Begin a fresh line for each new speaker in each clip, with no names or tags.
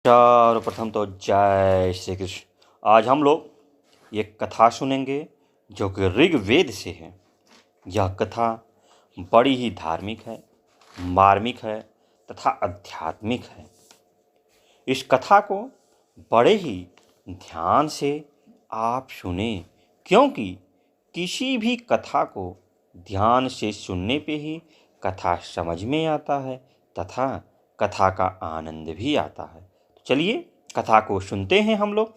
सर्वप्रथम तो जय श्री कृष्ण। आज हम लोग एक कथा सुनेंगे जो कि ऋग्वेद से है। यह कथा बड़ी ही धार्मिक है, मार्मिक है तथा आध्यात्मिक है। इस कथा को बड़े ही ध्यान से आप सुने, क्योंकि किसी भी कथा को ध्यान से सुनने पे ही कथा समझ में आता है तथा कथा का आनंद भी आता है। तो चलिए कथा को सुनते हैं हम लोग।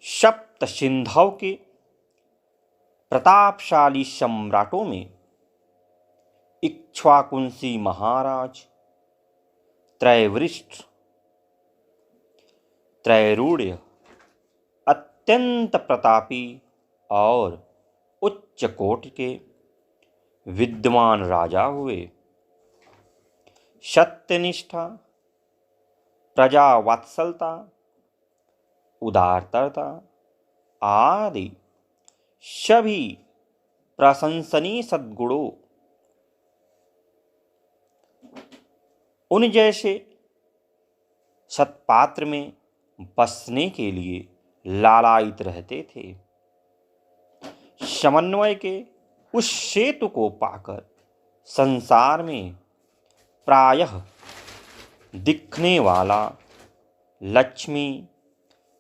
सप्त सिंधव के प्रतापशाली सम्राटों में इक्ष्वाकुंसी महाराज त्रैवृष्ट त्रैरूढ़ अत्यंत प्रतापी और उच्च कोटि के विद्वान राजा हुए। सत्यनिष्ठा, प्रजावात्सलता, उदारता आदि सभी प्रशंसनीय सद्गुणों उन जैसे सत्पात्र में बसने के लिए लालायित रहते थे। समन्वय के उस सेतु को पाकर संसार में प्रायः दिखने वाला लक्ष्मी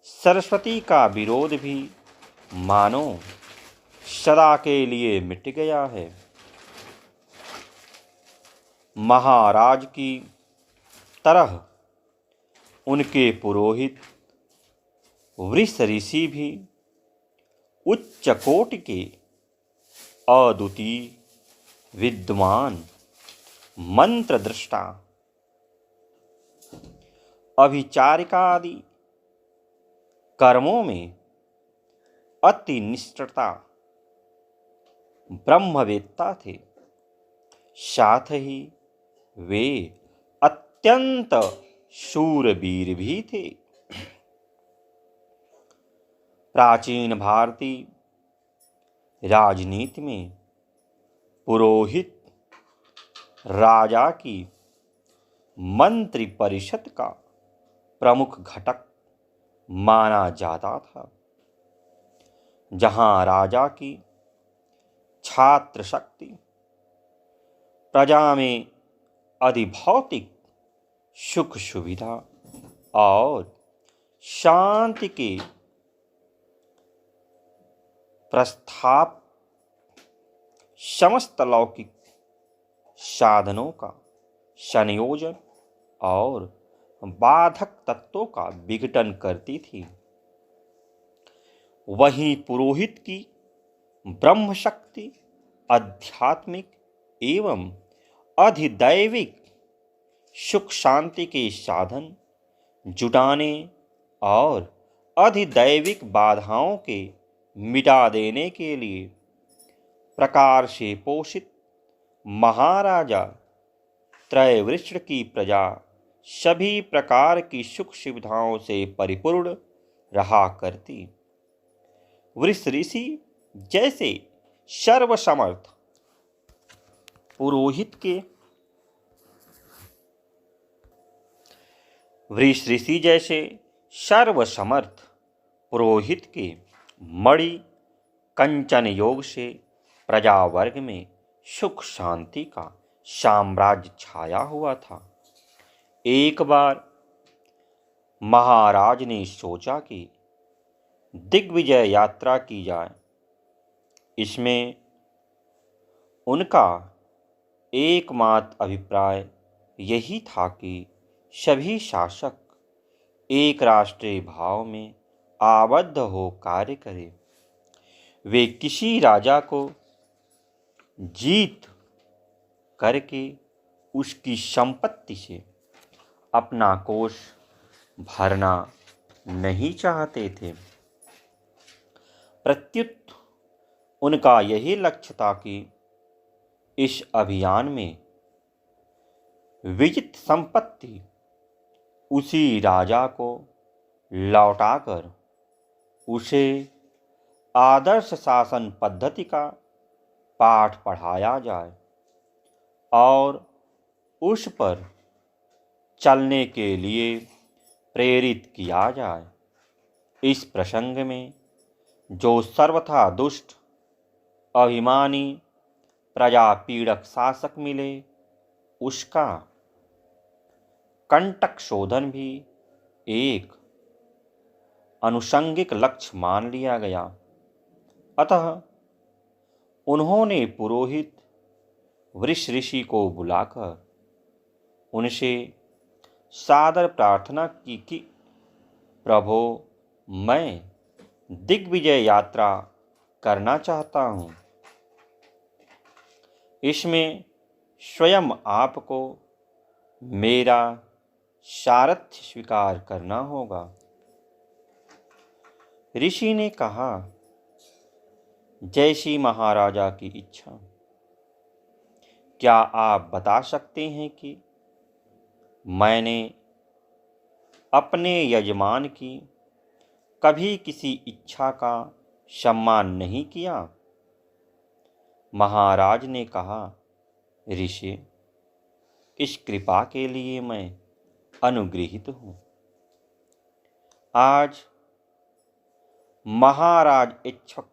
सरस्वती का विरोध भी मानो सदा के लिए मिट गया है। महाराज की तरह उनके पुरोहित वृष ऋषि भी उच्च कोटि के अद्वितीय विद्वान मंत्रदृष्टा अभिचारिकादि कर्मों में अति निष्ठता ब्रह्मवेत्ता थे। साथ ही वे अत्यंत शूरवीर भी थे। प्राचीन भारतीय राजनीति में पुरोहित राजा की मंत्री परिषद का प्रमुख घटक माना जाता था। जहां राजा की छात्र शक्ति प्रजा में अधिभौतिक सुख सुविधा और शांति के प्रस्थाप समस्त लौकिक साधनों का संयोजन और बाधक तत्वों का विघटन करती थी। वहीं पुरोहित की ब्रह्म शक्ति आध्यात्मिक एवं अधिदैविक सुख शांति के साधन जुटाने और अधिदैविक बाधाओं के मिटा देने के लिए प्रकार से पोषित महाराजा त्रैवृष्ट की प्रजा सभी प्रकार की सुख सुविधाओं से परिपूर्ण रहा करती। वृष ऋषि जैसे सर्वसमर्थ पुरोहित के वृष ऋषि जैसे सर्वसमर्थ पुरोहित के मणि कंचन योग से प्रजा वर्ग में सुख शांति का साम्राज्य छाया हुआ था। एक बार महाराज ने सोचा कि दिग्विजय यात्रा की जाए। इसमें उनका एकमात्र अभिप्राय यही था कि सभी शासक एक राष्ट्रीय भाव में आबद्ध हो कार्य करें। वे किसी राजा को जीत करके उसकी संपत्ति से अपना कोष भरना नहीं चाहते थे। प्रत्युत उनका यही लक्ष्य था कि इस अभियान में विजित संपत्ति उसी राजा को लौटाकर उसे आदर्श शासन पद्धति का पाठ पढ़ाया जाए और उस पर चलने के लिए प्रेरित किया जाए। इस प्रसंग में जो सर्वथा दुष्ट, अभिमानी, प्रजापीड़क शासक मिले, उसका कंटक शोधन भी एक अनुषंगिक लक्ष्य मान लिया गया। अतः उन्होंने पुरोहित वृष ऋषि को बुलाकर उनसे सादर प्रार्थना की कि प्रभो, मैं दिग्विजय यात्रा करना चाहता हूँ। इसमें स्वयं आपको मेरा सारथ्य स्वीकार करना होगा। ऋषि ने कहा, जैसी महाराजा की इच्छा। क्या आप बता सकते हैं कि मैंने अपने यजमान की कभी किसी इच्छा का सम्मान नहीं किया? महाराज ने कहा, ऋषि, इस कृपा के लिए मैं अनुग्रहित हूँ। आज महाराज इच्छुक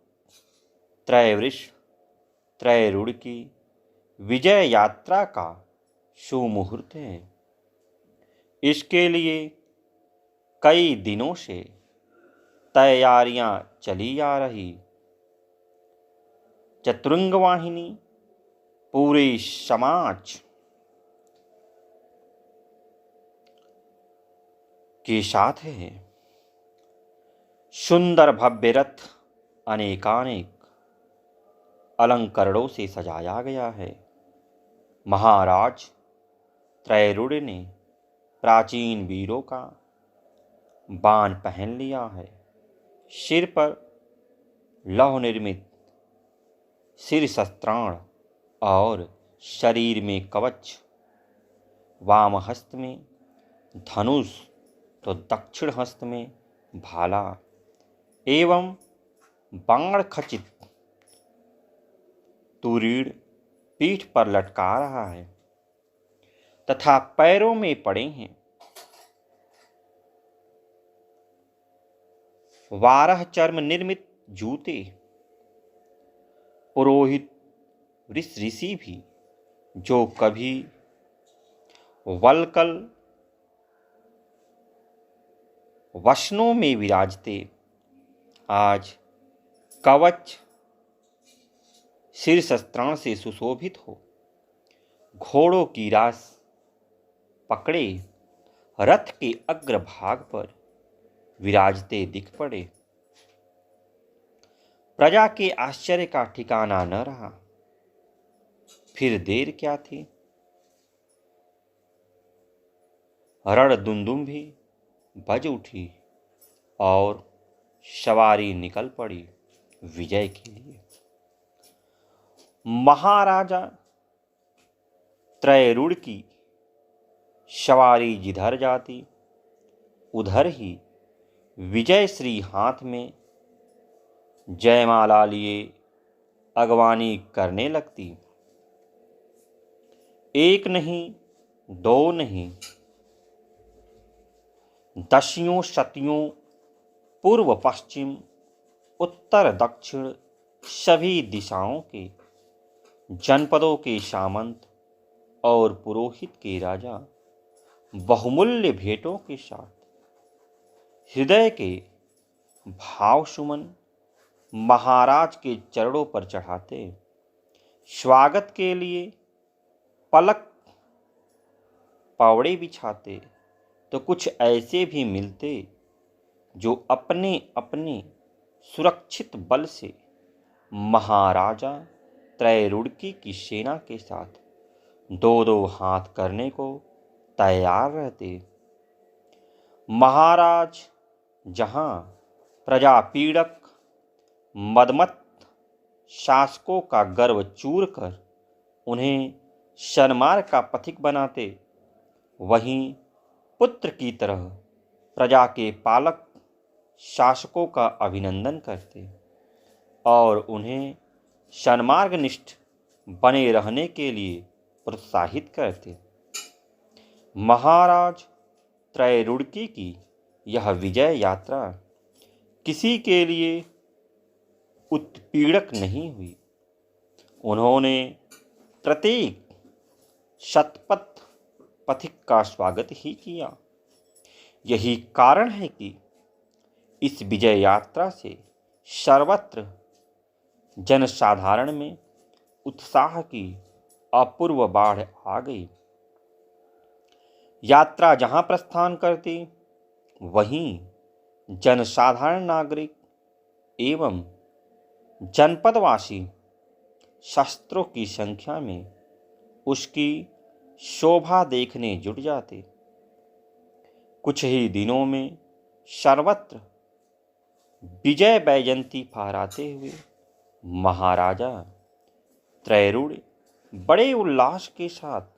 त्रयवृष त्रयरूढ़ की विजय यात्रा का सुमुहूर्त है। इसके लिए कई दिनों से तैयारियां चली आ रही। चतुरंग वाहिनी पूरे समाज के साथ है। सुंदर भव्य रथ अनेकानेक अलंकरणों से सजाया गया है। महाराज त्रयरूढ़ ने प्राचीन वीरों का बाण पहन लिया है। सिर पर लौह निर्मित सिर शस्त्राण और शरीर में कवच, वाम हस्त में धनुष तो दक्षिण हस्त में भाला एवं बाण खचित तुरीड़ पीठ पर लटका रहा है तथा पैरों में पड़े हैं 12 चर्म निर्मित जूते। पुरोहित ऋषि भी, जो कभी वल्कल वसनों में विराजते, आज कवच सिर शस्त्राण से सुशोभित हो घोड़ों की रास पकड़े रथ के अग्रभाग पर विराजते दिख पड़े। प्रजा के आश्चर्य का ठिकाना न रहा। फिर देर क्या थी? रणदुंदुम भी बज उठी और सवारी निकल पड़ी विजय के लिए। महाराजा त्रयरूढ़ की सवारी जिधर जाती उधर ही विजय श्री हाथ में जयमाला लिए अगवानी करने लगती। एक नहीं, दो नहीं, दसियों सतियों पूर्व पश्चिम उत्तर दक्षिण सभी दिशाओं के जनपदों के सामंत और पुरोहित के राजा बहुमूल्य भेंटों के साथ हृदय के भाव सुमन महाराज के चरणों पर चढ़ाते स्वागत के लिए पलक पावड़े बिछाते, तो कुछ ऐसे भी मिलते जो अपने अपने सुरक्षित बल से महाराजा त्रयरूढ़ की सेना के साथ दो दो हाथ करने को तैयार रहते। महाराज जहां प्रजा पीड़क मदमत शासकों का गर्व चूर कर उन्हें सन्मार्ग का पथिक बनाते, वहीं पुत्र की तरह प्रजा के पालक शासकों का अभिनंदन करते और उन्हें सन्मार्गनिष्ठ बने रहने के लिए प्रोत्साहित करते। महाराज त्रैरुड़की की यह विजय यात्रा किसी के लिए उत्पीड़क नहीं हुई। उन्होंने प्रत्येक शतपथ पथिक का स्वागत ही किया। यही कारण है कि इस विजय यात्रा से सर्वत्र जनसाधारण में उत्साह की अपूर्व बाढ़ आ गई। यात्रा जहां प्रस्थान करती, वहीं जनसाधारण नागरिक एवं जनपदवासी शस्त्रों की संख्या में उसकी शोभा देखने जुट जाते। कुछ ही दिनों में सर्वत्र विजय वैजयंती फहराते हुए महाराजा त्रैरूड़ बड़े उल्लास के साथ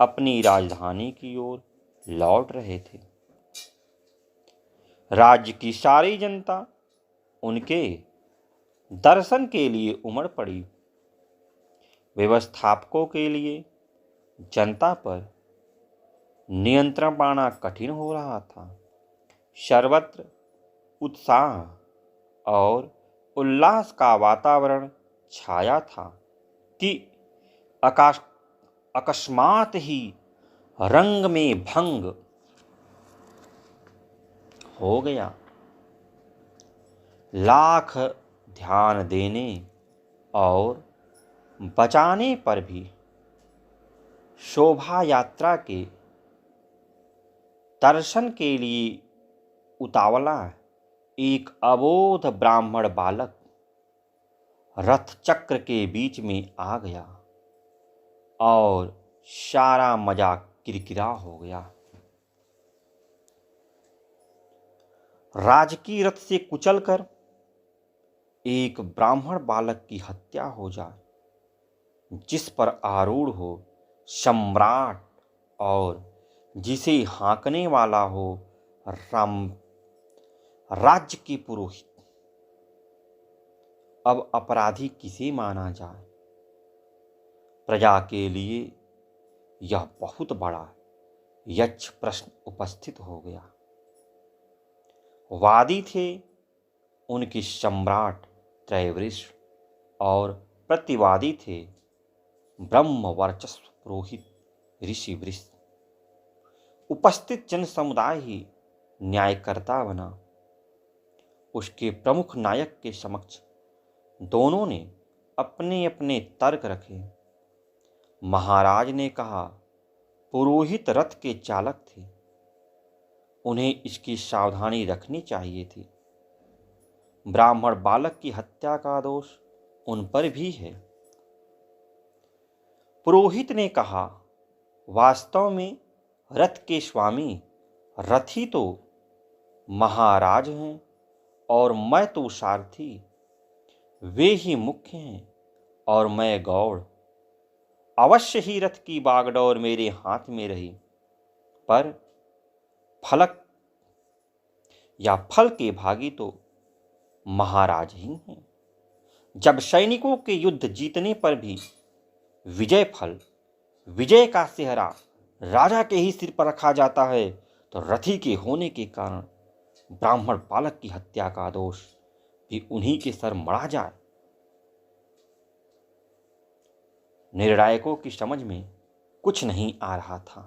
अपनी राजधानी की ओर लौट रहे थे। राज्य की सारी जनता उनके दर्शन के लिए उमड़ पड़ी। व्यवस्थापकों के लिए जनता पर नियंत्रण पाना कठिन हो रहा था। सर्वत्र उत्साह और उल्लास का वातावरण छाया था कि अकस्मात ही रंग में भंग हो गया। लाख ध्यान देने और बचाने पर भी शोभा यात्रा के दर्शन के लिए उतावला एक अबोध ब्राह्मण बालक रथ चक्र के बीच में आ गया और सारा मजाक किरकिरा हो गया। राजकीय रथ से कुचलकर एक ब्राह्मण बालक की हत्या हो जाए, जिस पर आरूढ़ हो सम्राट और जिसे हाँकने वाला हो राज्य के पुरोहित। अब अपराधी किसे माना जाए? प्रजा के लिए यह बहुत बड़ा यक्ष प्रश्न उपस्थित हो गया। वादी थे उनके सम्राट त्रैवृष और प्रतिवादी थे ब्रह्म वर्चस्व पुरोहित ऋषि वृष। उपस्थित जन समुदाय ही न्यायकर्ता बना। उसके प्रमुख नायक के समक्ष दोनों ने अपने अपने तर्क रखे। महाराज ने कहा, पुरोहित रथ के चालक थे, उन्हें इसकी सावधानी रखनी चाहिए थी। ब्राह्मण बालक की हत्या का दोष उन पर भी है। पुरोहित ने कहा, वास्तव में रथ के स्वामी रथी तो महाराज हैं और मैं तो सारथी। वे ही मुख्य हैं और मैं गौड़। अवश्य ही रथ की बागडोर मेरे हाथ में रही, पर फलक या फल के भागी तो महाराज ही हैं। जब सैनिकों के युद्ध जीतने पर भी विजय फल, विजय का सेहरा राजा के ही सिर पर रखा जाता है, तो रथी के होने के कारण ब्राह्मण बालक की हत्या का दोष भी उन्हीं के सर मढ़ा जाए। निर्णायकों की समझ में कुछ नहीं आ रहा था।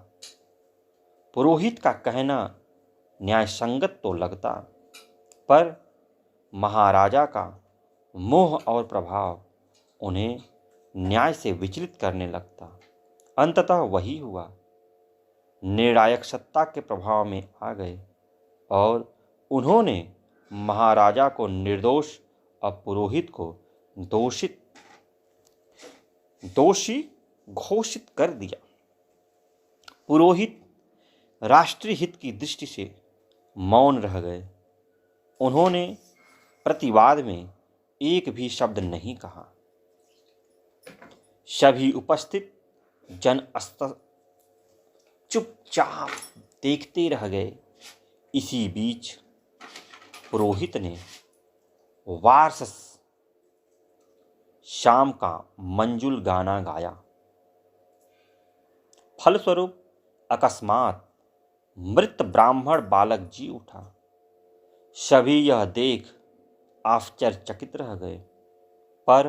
पुरोहित का कहना न्याय संगत तो लगता, पर महाराजा का मोह और प्रभाव उन्हें न्याय से विचलित करने लगता। अंततः वही हुआ। निर्णायक सत्ता के प्रभाव में आ गए और उन्होंने महाराजा को निर्दोष और पुरोहित को दोषी घोषित कर दिया। पुरोहित राष्ट्रीय हित की दृष्टि से मौन रह गए। उन्होंने प्रतिवाद में एक भी शब्द नहीं कहा। सभी उपस्थित जन चुपचाप देखते रह गए। इसी बीच पुरोहित ने वार्षस शाम का मंजुल गाना गाया। फलस्वरूप अकस्मात मृत ब्राह्मण बालक जी उठा। सभी यह देख आश्चर्यचकित रह गए, पर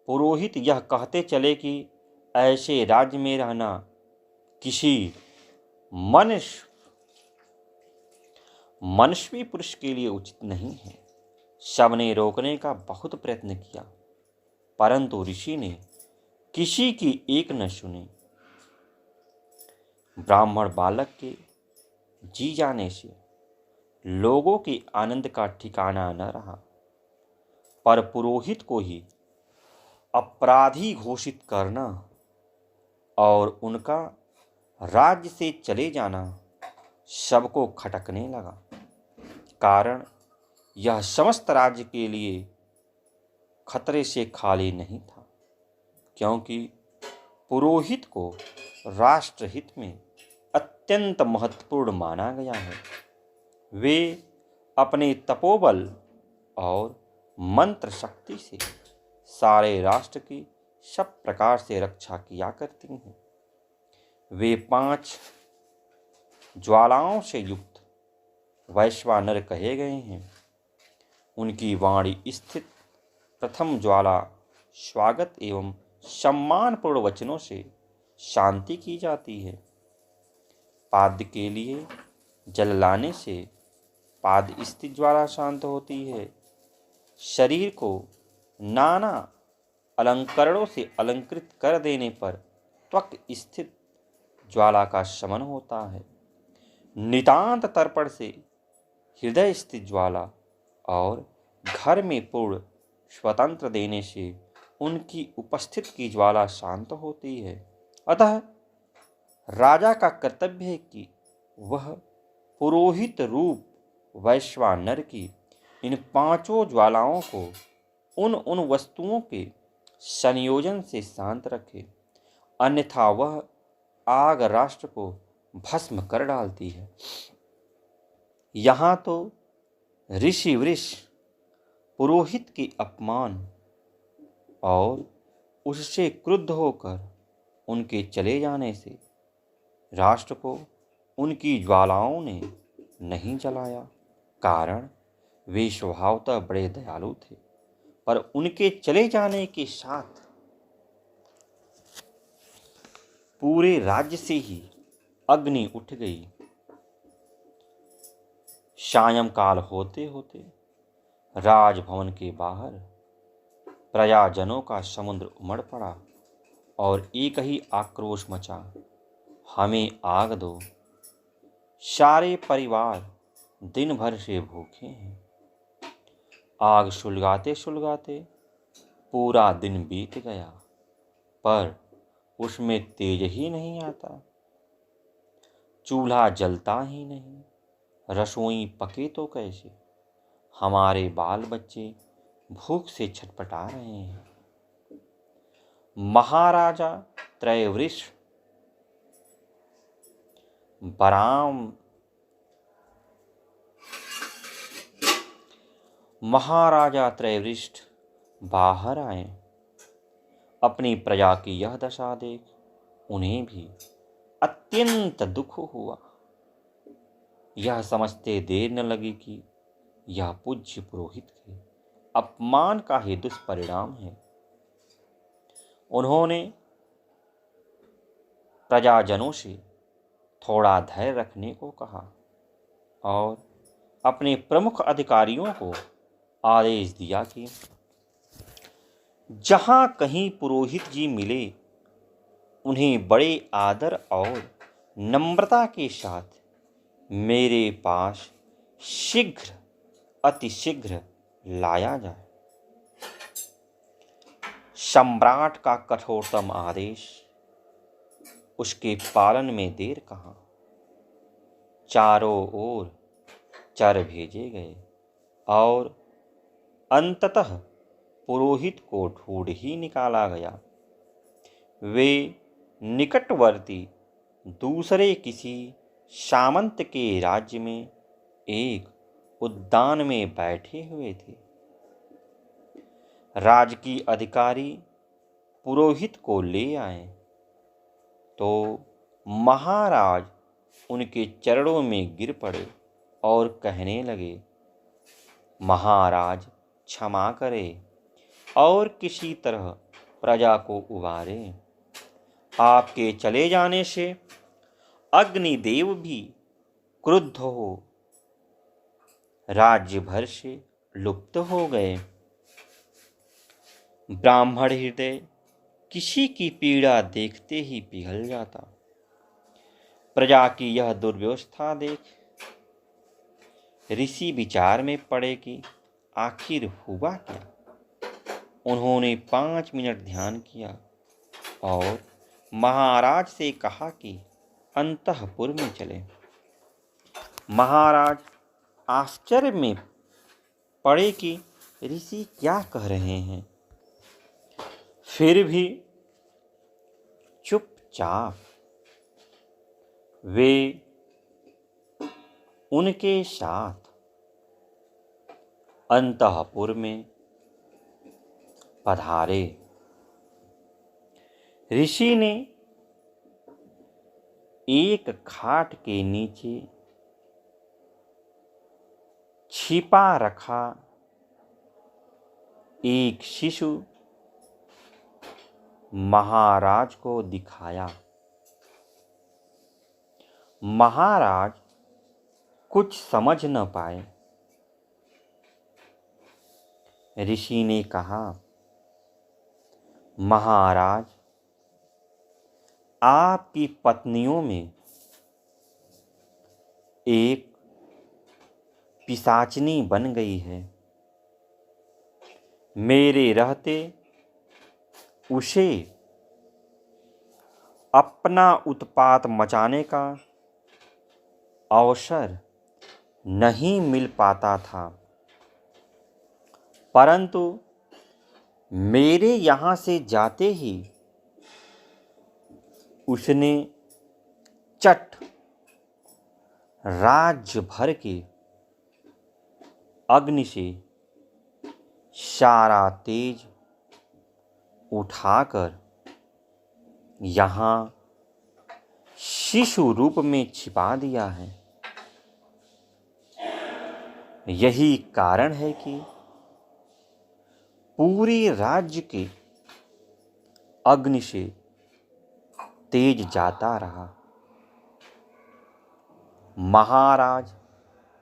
पुरोहित यह कहते चले कि ऐसे राज्य में रहना किसी मनुष्य पुरुष के लिए उचित नहीं है। सबने रोकने का बहुत प्रयत्न किया, परंतु ऋषि ने किसी की एक न सुनी। ब्राह्मण बालक के जी जाने से लोगों के आनंद का ठिकाना न रहा, पर पुरोहित को ही अपराधी घोषित करना और उनका राज्य से चले जाना सबको खटकने लगा। कारण यह समस्त राज्य के लिए खतरे से खाली नहीं था, क्योंकि पुरोहित को राष्ट्रहित में अत्यंत महत्वपूर्ण माना गया है। वे अपने तपोबल और मंत्र शक्ति से सारे राष्ट्र की सब प्रकार से रक्षा किया करती हैं। वे 5 ज्वालाओं से युक्त वैश्वानर कहे गए हैं। उनकी वाणी स्थित प्रथम ज्वाला स्वागत एवं सम्मानपूर्ण वचनों से शांति की जाती है। पाद्य के लिए जल लाने से पाद्य स्थित ज्वाला शांत होती है। शरीर को नाना अलंकरणों से अलंकृत कर देने पर त्वक स्थित ज्वाला का शमन होता है। नितांत तर्पण से हृदय स्थित ज्वाला और घर में पूर्ण स्वतंत्र देने से उनकी उपस्थित की ज्वाला शांत होती है। अतः राजा का कर्तव्य है कि वह पुरोहित रूप वैश्वानर की इन 5 ज्वालाओं को उन वस्तुओं के संयोजन से शांत रखे, अन्यथा वह आग राष्ट्र को भस्म कर डालती है। यहाँ तो ऋषि वृष पुरोहित के अपमान और उससे क्रुद्ध होकर उनके चले जाने से राष्ट्र को उनकी ज्वालाओं ने नहीं जलाया। कारण वे स्वभावतः बड़े दयालु थे, पर उनके चले जाने के साथ पूरे राज्य से ही अग्नि उठ गई। सायंकाल होते होते राजभवन के बाहर प्रजाजनों का समुद्र उमड़ पड़ा और एक ही आक्रोश मचा, हमें आग दो। सारे परिवार दिन भर से भूखे हैं। आग सुलगाते सुलगाते पूरा दिन बीत गया, पर उसमें तेज ही नहीं आता। चूल्हा जलता ही नहीं, रसोई पके तो कैसे। हमारे बाल बच्चे भूख से छटपटा रहे हैं। महाराजा त्रयवृष बाहर आए। अपनी प्रजा की यह दशा देख उन्हें भी अत्यंत दुख हुआ। यह समझते देर न लगी कि यह पूज्य पुरोहित के अपमान का ही दुष्परिणाम है। उन्होंने प्रजाजनों से थोड़ा धैर्य रखने को कहा और अपने प्रमुख अधिकारियों को आदेश दिया कि जहां कहीं पुरोहित जी मिले, उन्हें बड़े आदर और नम्रता के साथ मेरे पास अतिशीघ्र लाया जाए। सम्राट का कठोरतम आदेश, उसके पालन में देर कहाँ। चारों ओर चर भेजे गए और अंततः पुरोहित को ढूंढ ही निकाला गया। वे निकटवर्ती दूसरे किसी सामंत के राज्य में एक उद्यान में बैठे हुए थे। राजकीय अधिकारी पुरोहित को ले आए तो महाराज उनके चरणों में गिर पड़े और कहने लगे, महाराज क्षमा करें और किसी तरह प्रजा को उबारे। आपके चले जाने से अग्निदेव भी क्रुद्ध हो राज्य भर से लुप्त हो गए। ब्राह्मण हृदय किसी की पीड़ा देखते ही पिघल जाता। प्रजा की यह दुर्व्यवस्था देख ऋषि विचार में पड़े कि आखिर हुआ क्या। उन्होंने 5 मिनट ध्यान किया और महाराज से कहा कि अंतःपुर में चले। महाराज आश्चर्य में पड़े कि ऋषि क्या कह रहे हैं, फिर भी चुपचाप वे उनके साथ अंतःपुर में पधारे। ऋषि ने एक खाट के नीचे छिपा रखा एक शिशु महाराज को दिखाया। महाराज कुछ समझ न पाए। ऋषि ने कहा, महाराज, आपकी पत्नियों में एक पिशाचनी बन गई है। मेरे रहते उसे अपना उत्पात मचाने का अवसर नहीं मिल पाता था, परंतु मेरे यहाँ से जाते ही उसने चट राज्य भर के अग्नि से सारा तेज उठाकर यहाँ शिशु रूप में छिपा दिया है। यही कारण है कि पूरे राज्य के अग्नि से तेज जाता रहा। महाराज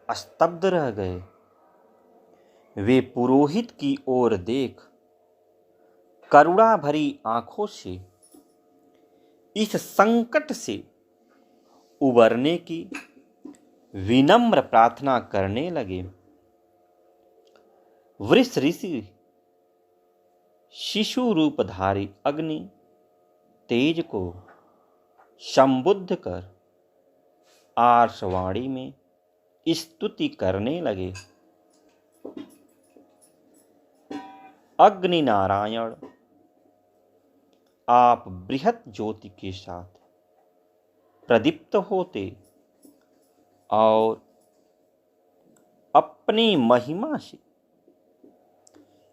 स्तब्ध रह गए। वे पुरोहित की ओर देख करुणा भरी आंखों से इस संकट से उबरने की विनम्र प्रार्थना करने लगे। वृष ऋषि शिशु रूपधारी अग्नि तेज को संबुद्ध कर आर्षवाणी में स्तुति करने लगे। अग्नि नारायण, आप बृहत ज्योति के साथ प्रदीप्त होते और अपनी महिमा से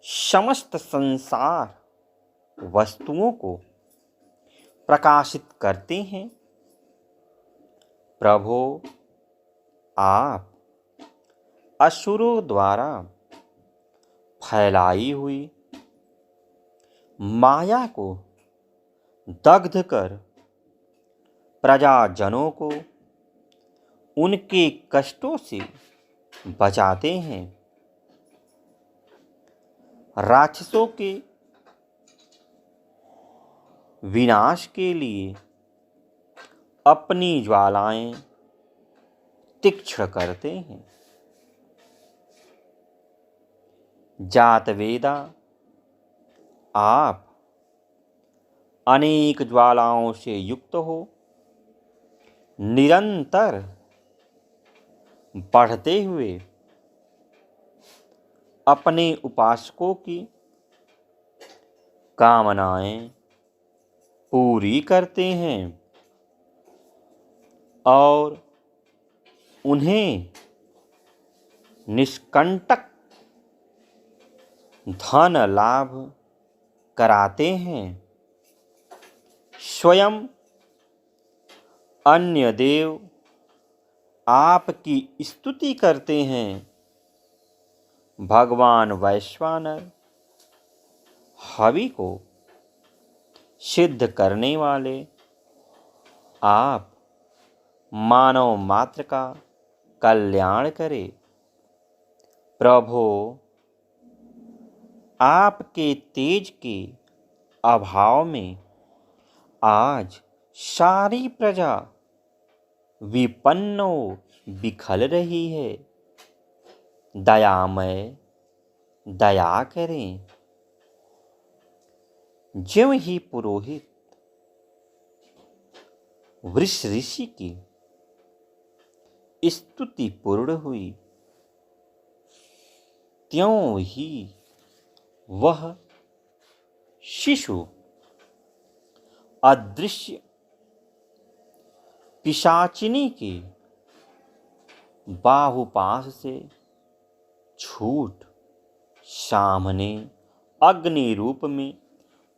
समस्त संसार वस्तुओं को प्रकाशित करते हैं। प्रभो, आप असुरों द्वारा फैलाई हुई माया को दग्ध कर प्रजाजनों को उनके कष्टों से बचाते हैं। राक्षसों के विनाश के लिए अपनी ज्वालाएं तीक्ष्ण करते हैं। जातवेदा, आप अनेक ज्वालाओं से युक्त हो निरंतर बढ़ते हुए अपने उपासकों की कामनाएं पूरी करते हैं और उन्हें निष्कंटक धन लाभ कराते हैं। स्वयं अन्य देव आपकी स्तुति करते हैं। भगवान वैश्वानर हवि को सिद्ध करने वाले आप मानव मात्र का कल्याण करे। प्रभो, आपके तेज के अभाव में आज सारी प्रजा विपन्नो बिखल रही है। दयामय दया करें। ज्यों ही पुरोहित वृष ऋषि की स्तुति पूर्ण हुई, त्यों ही वह शिशु अदृश्य पिशाचिनी के बाहुपाश से छूट सामने अग्नि रूप में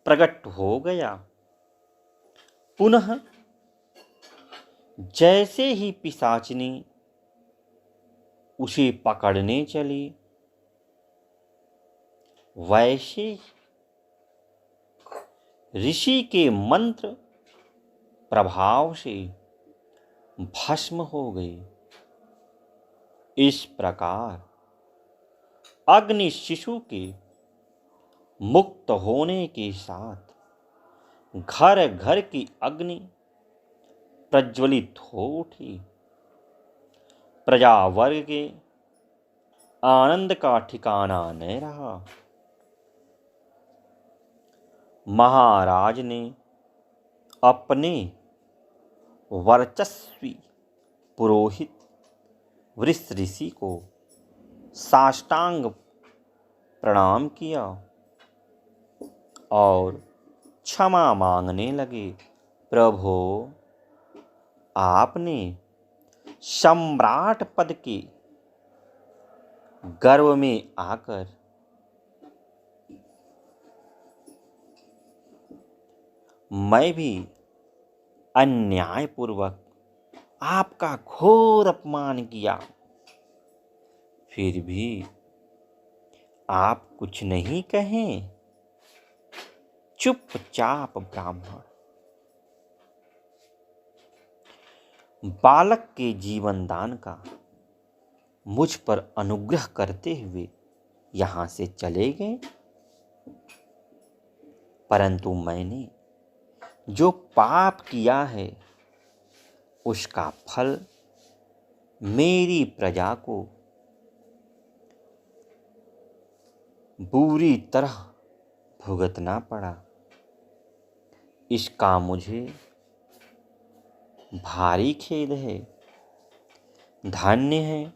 प्रकट हो गया। पुनः जैसे ही पिशाचिनी उसे पकड़ने चली, वैसे ऋषि के मंत्र प्रभाव से भस्म हो गई। इस प्रकार अग्नि शिशु के मुक्त होने के साथ घर घर की अग्नि प्रज्वलित हो उठी। प्रजा वर्ग के आनंद का ठिकाना न रहा। महाराज ने अपने वर्चस्वी पुरोहित वृष ऋषि को साष्टांग प्रणाम किया और क्षमा मांगने लगे। प्रभो, आपने सम्राट पद के गर्व में आकर मैं भी अन्यायपूर्वक आपका घोर अपमान किया, फिर भी आप कुछ नहीं कहें। चुपचाप ब्राह्मण बालक के जीवन दान का मुझ पर अनुग्रह करते हुए यहाँ से चले गए, परंतु मैंने जो पाप किया है उसका फल मेरी प्रजा को बुरी तरह भुगतना पड़ा। इसका मुझे भारी खेद है। धन्य है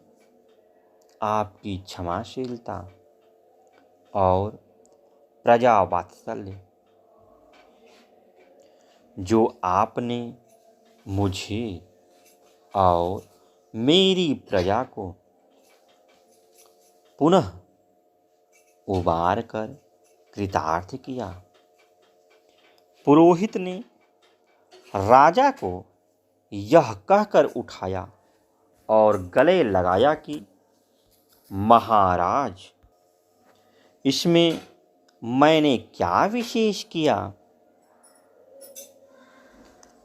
आपकी क्षमाशीलता और प्रजा वात्सल्य, जो आपने मुझे और मेरी प्रजा को पुनः उबार कर कृतार्थ किया। पुरोहित ने राजा को यह कहकर उठाया और गले लगाया कि महाराज, इसमें मैंने क्या विशेष किया?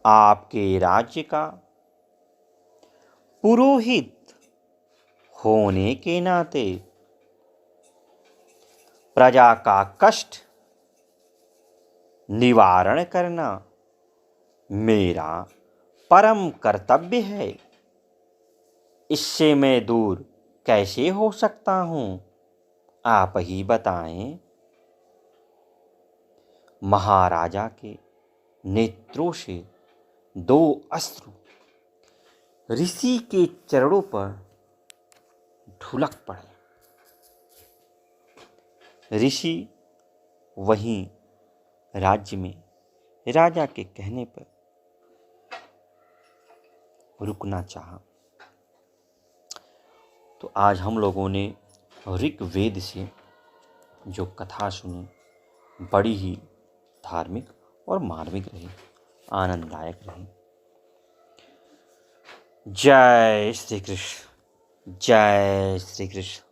आपके राज्य का पुरोहित होने के नाते प्रजा का कष्ट निवारण करना मेरा परम कर्तव्य है। इससे मैं दूर कैसे हो सकता हूँ? आप ही बताएं। महाराजा के नेत्रों से दो अश्रु ऋषि के चरणों पर ढुलक पड़े। ऋषि वहीं राज्य में राजा के कहने पर रुकना चाहा। तो आज हम लोगों ने ऋग्वेद से जो कथा सुनी, बड़ी ही धार्मिक और मार्मिक रही, आनंददायक रही। जय श्री कृष्ण। जय श्री कृष्ण।